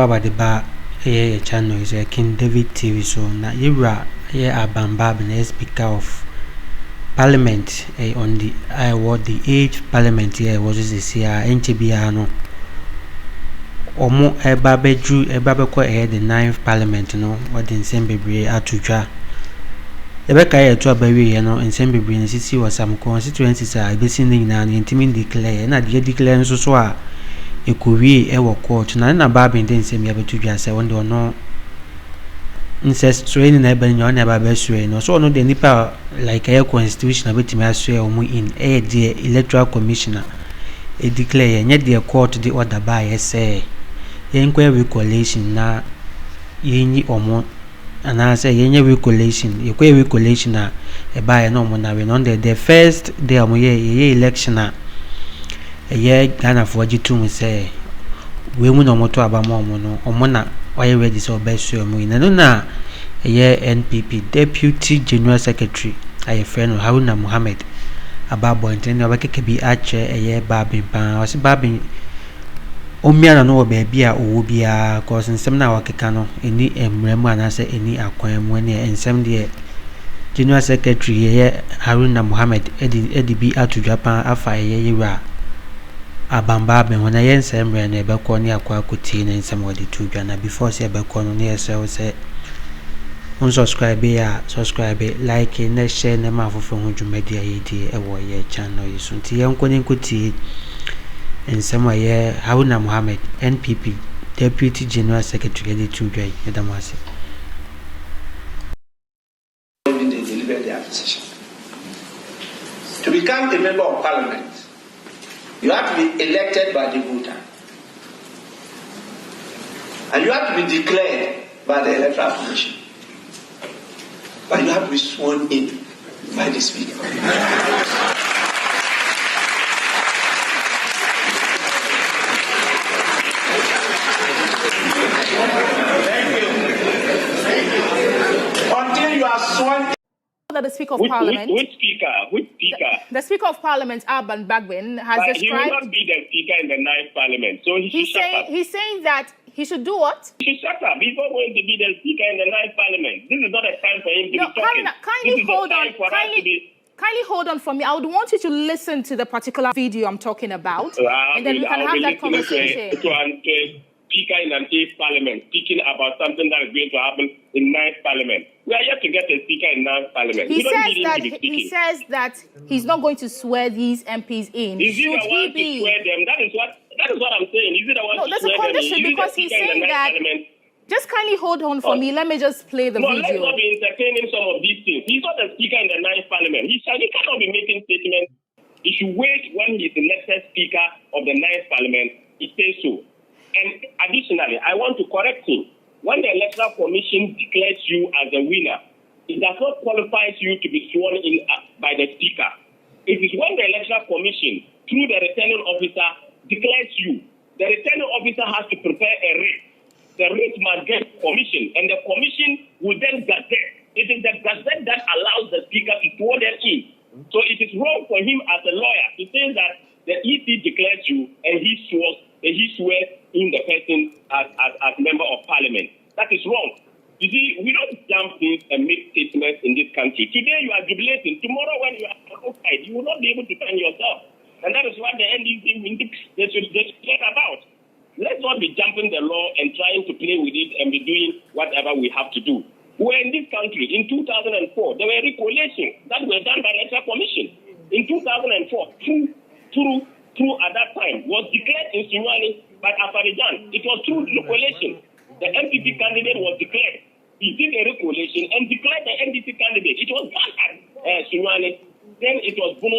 about the bar channel is KingDavid TV. So na Yura Bagbin, Speaker of Parliament on the what the 8th Parliament here was this year NPP no omo ebabeju ebabeko the 9th Parliament no what in Sembebri atudwa ebeka ye to abawie no Sembebri ne sisi was some constituencies are basically na intimi declare na de declare nso so a ekowie ewo court na Bagbin den sem ya betudwa se wonde ono incest training na ebe nyo na ba sue no so no the nipa like a constitution abetimi asue omo in the electoral commissioner e declare nye the court the order by say yenkwe regulation na yenyi omo ana say yenye regulation yekwe regulation na e ba na omo na we no the first day omo ye election na ye Ghana for G2 say we mu no moto abamo omo no omo na why ready so be sure mu ina no na NPP Deputy General Secretary aye friend Haruna Mohammed ababo ntene obakeke bi ache Bagbin pa wasi Bagbin omiana no be a owo bia cause nsem na wakeka no eni emremu anase eni akwan mu ne ensem de General Secretary Haruna Mohammed edi bi atudwa pa afa Yura Bagbin wona ensem re na ebekọ ne akwa akuti ne ensem wodi tudwa na before say ebekọ no ne say subscribe subscribe like and share na ma fofo ho dwumadi ayedi ewo ye channel yi so nti yenkoni nkuti ensem aye Haruna Mohammed NPP Deputy General Secretary de tudwa edamase to become a member of parliament you have to be elected by the voter and you have to be declared by the electoral commission. But you have to be sworn in by the Speaker. Until you are sworn in. The Speaker of Parliament. Which Speaker? Which Speaker? The Speaker of Parliament, Bagbin, has described. He will not be the Speaker in the 9th Parliament. So he's saying that he should do what? He should shut up. He's not going to be the Speaker in the 9th Parliament. This is not a time for him to be talking. Kindly hold on. Kindly hold on for me. I would want you to listen to the particular video I'm talking about, and then we can have that conversation. To a Speaker in an 8th Parliament speaking about something that is going to happen in 9th Parliament. We are yet to get a Speaker in 9th Parliament. He says that he's not going to swear these MPs in. Is he the one to swear them? That is what I'm saying. Is he the one to swear them? No, there's a condition because he's saying that. Just kindly hold on for me. Let me just play the video. Let's not be entertaining some of these things. He's not the Speaker in the 9th Parliament. He cannot be making statements. He should wait when he's elected Speaker of the 9th Parliament. He says so. And additionally, I want to correct him. When the Electoral Commission declares you as a winner, it does not qualify you to be sworn in by the Speaker. It is when the Electoral Commission, through the returning officer, declares you. The returning officer has to prepare a writ. The writ must get commission, and the commission will then gazette. It is the gazette that allows the Speaker to swear them in. So it is wrong for him as a lawyer to say that the EC declares you and he swears in the person as member of parliament. That is wrong. You see, we don't jump things and make statements in this country. Today you are jubilating. Tomorrow when you are outside, you will not be able to defend yourself. And that is what the NDC they should get about. Let's not be jumping the law and trying to play with it and be doing whatever we have to do. We're in this country in 2004. There were regulations that were done by the Electoral Commission. In 2004, Tr0uble at that time was declared in Sunyani by Afarijan. It was through regulation. The NPP candidate was declared. He did a regulation and declared the NDP candidate. It was done at Sunyani. Then it was Bono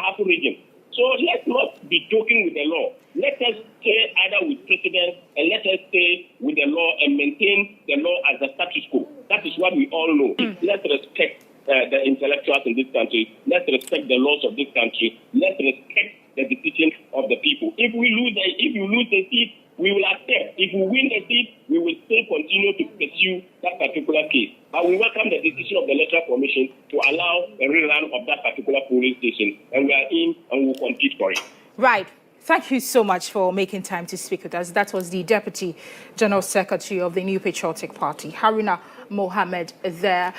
Ahafu region. So let's not be joking with the law. Let us stay either with precedent and let us stay with the law and maintain the law as a status quo. That is what we all know. Let's respect the intellectuals in this country. Let's respect the laws of this country. Let's respect the decision of the people. If you lose the seat, we will accept. If we win the seat, we will still continue to pursue that particular case. But we welcome the decision of the Electoral Commission to allow a rerun of that particular polling station. And we are in and we will compete for it. Right. Thank you so much for making time to speak with us. That was the Deputy General Secretary of the New Patriotic Party, Haruna Mohammed, there.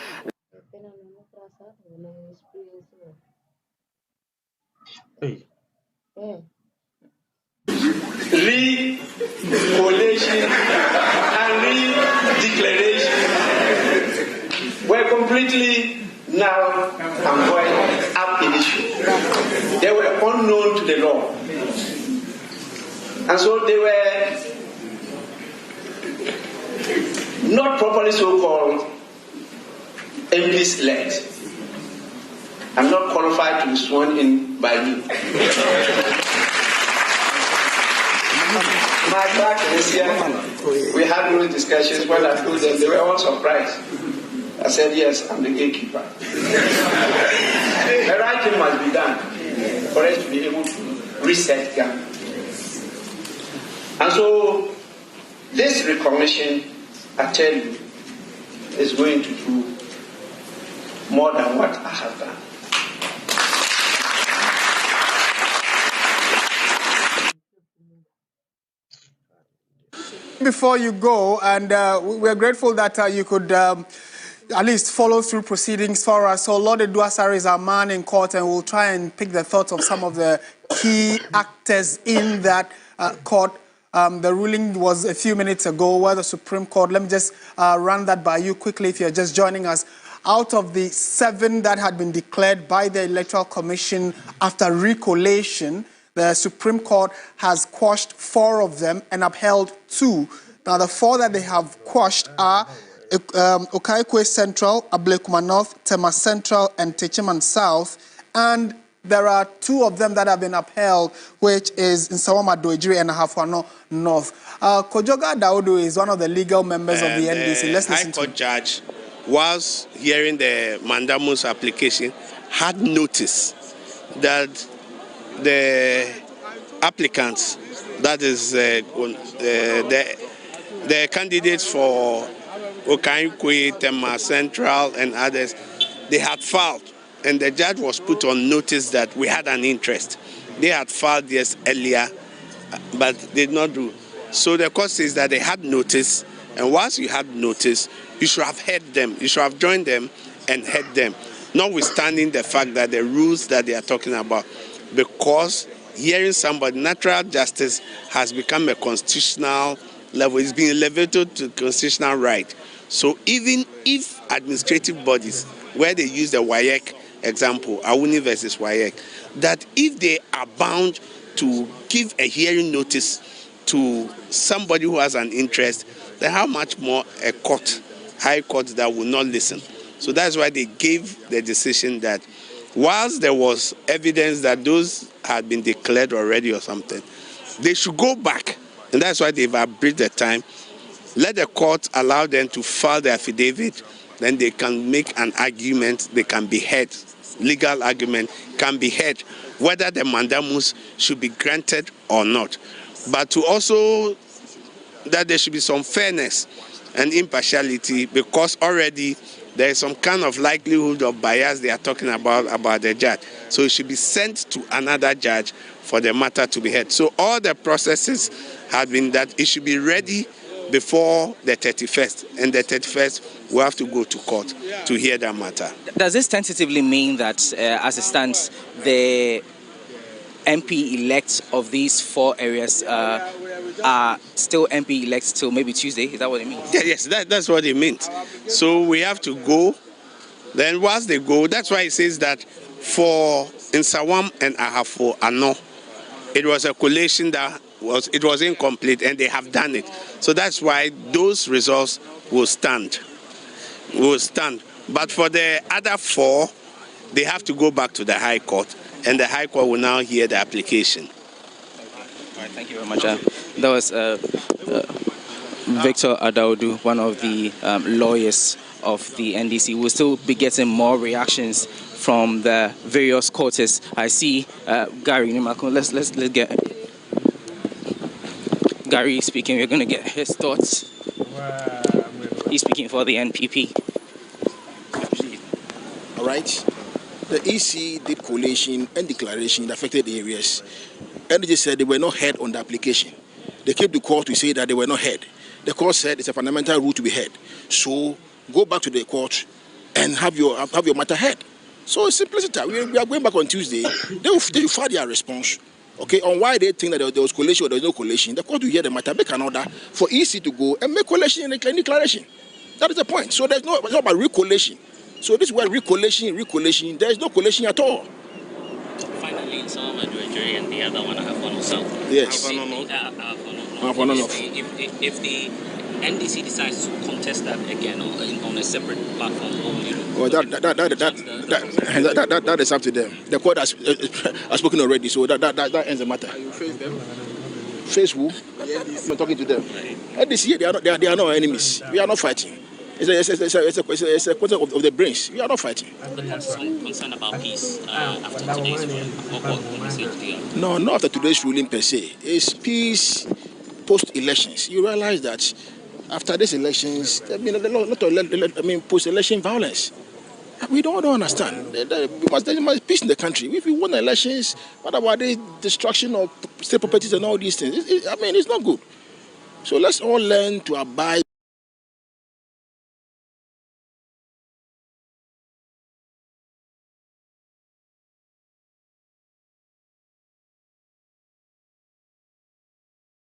Re-collation and re-declaration were completely now and going up in issue. They were unknown to the law. And so they were not properly so-called MPs elect. I'm not qualified to be sworn in by you. Back this year, we had those discussions. When I told them, they were all surprised. I said, yes, I'm the gatekeeper. The right thing must be done for us to be able to reset Ghana. And so, this recognition, I tell you, is going to do more than what I have done. Before you go, and we're grateful that you could at least follow through proceedings for us. So Lord Tr0uble is our man in court, and we'll try and pick the thoughts of some of the key actors in that court. The ruling was a few minutes ago where the Supreme Court, let me just run that by you quickly if you're just joining us. Out of the 7 that had been declared by the Electoral Commission after recollation, the Supreme Court has quashed 4 of them and upheld 2. Now, the 4 that they have quashed are Okaikwe Central, Ablekuma North, Tema Central, and Techiman South. And there are 2 of them that have been upheld, which is in Sawama Doejiri and Ahafo North. Kojoga Daudu is one of the legal members of the NDC. Let's listen to him. High Court judge was hearing the mandamus application, had noticed that the applicants, that is the candidates for Okaikwe, Tema Central, and others, they had filed, and the judge was put on notice that we had an interest. They had filed this earlier, but did not do. So the court says that they had notice, and once you had notice, you should have heard them. You should have joined them and heard them, notwithstanding the fact that the rules that they are talking about, because hearing somebody, natural justice has become a constitutional level. It's been elevated to constitutional right. So even if administrative bodies, where they use the WAEC example, Awuni versus WAEC, that if they are bound to give a hearing notice to somebody who has an interest, then how much more a court, high court, that will not listen? So that's why they gave the decision that whilst there was evidence that those had been declared already or something, they should go back. And that's why they've abridged the time. Let the court allow them to file the affidavit, then they can make an argument, they can be heard. Legal argument can be heard, whether the mandamus should be granted or not. But to also, that there should be some fairness and impartiality, because already there is some kind of likelihood of bias they are talking about the judge. So it should be sent to another judge for the matter to be heard. So all the processes have been that it should be ready before the 31st. And the 31st, we have to go to court to hear that matter. Does this tentatively mean that, as it stands, the MP elects of these 4 areas are still MP elects till maybe Tuesday? Is that what it means? Yeah, yes, that's what it means. So we have to go. Then once they go, that's why it says that for Nsawam and Ahafo Ano, it was a collation that was incomplete, and they have done it. So that's why those results will stand. But for the other 4, they have to go back to the High Court, and the High Court will now hear the application. All right, thank you very much. That was Victor Adaudu, one of the lawyers of the NDC. We'll still be getting more reactions from the various quarters. I see Gary Nimako. Let's get Gary speaking. We're going to get his thoughts. He's speaking for the NPP. All right. The EC did collation and declaration in affected areas. And they said they were not heard on the application. They came to court to say that they were not heard. The court said it's a fundamental rule to be heard. So go back to the court and have your matter heard. So it's simplicity. We are going back on Tuesday. They will file their response. Okay, on why they think that there was collation or there was no collation. The court will hear the matter, make an order for EC to go and make collation and declaration. That is the point. So it's not about recollation. So this word recollation, there is no collation at all. Finally, some of the jury and the other one have one also. Yes. If the NDC decides to contest that again on a separate platform, well, that is up to them. The court has spoken already, so that ends the matter. Face who? I'm talking to them. NDC, they are not enemies. We are not fighting. It's a question of the brains. We are not fighting. But there's some concern about peace after today's ruling. No, not after today's ruling per se. It's peace post-elections. You realize that after these elections, there have been a lot of post-election violence. We don't understand. There must be peace in the country. If we won elections, what about the destruction of state properties and all these things? It's not good. So let's all learn to abide.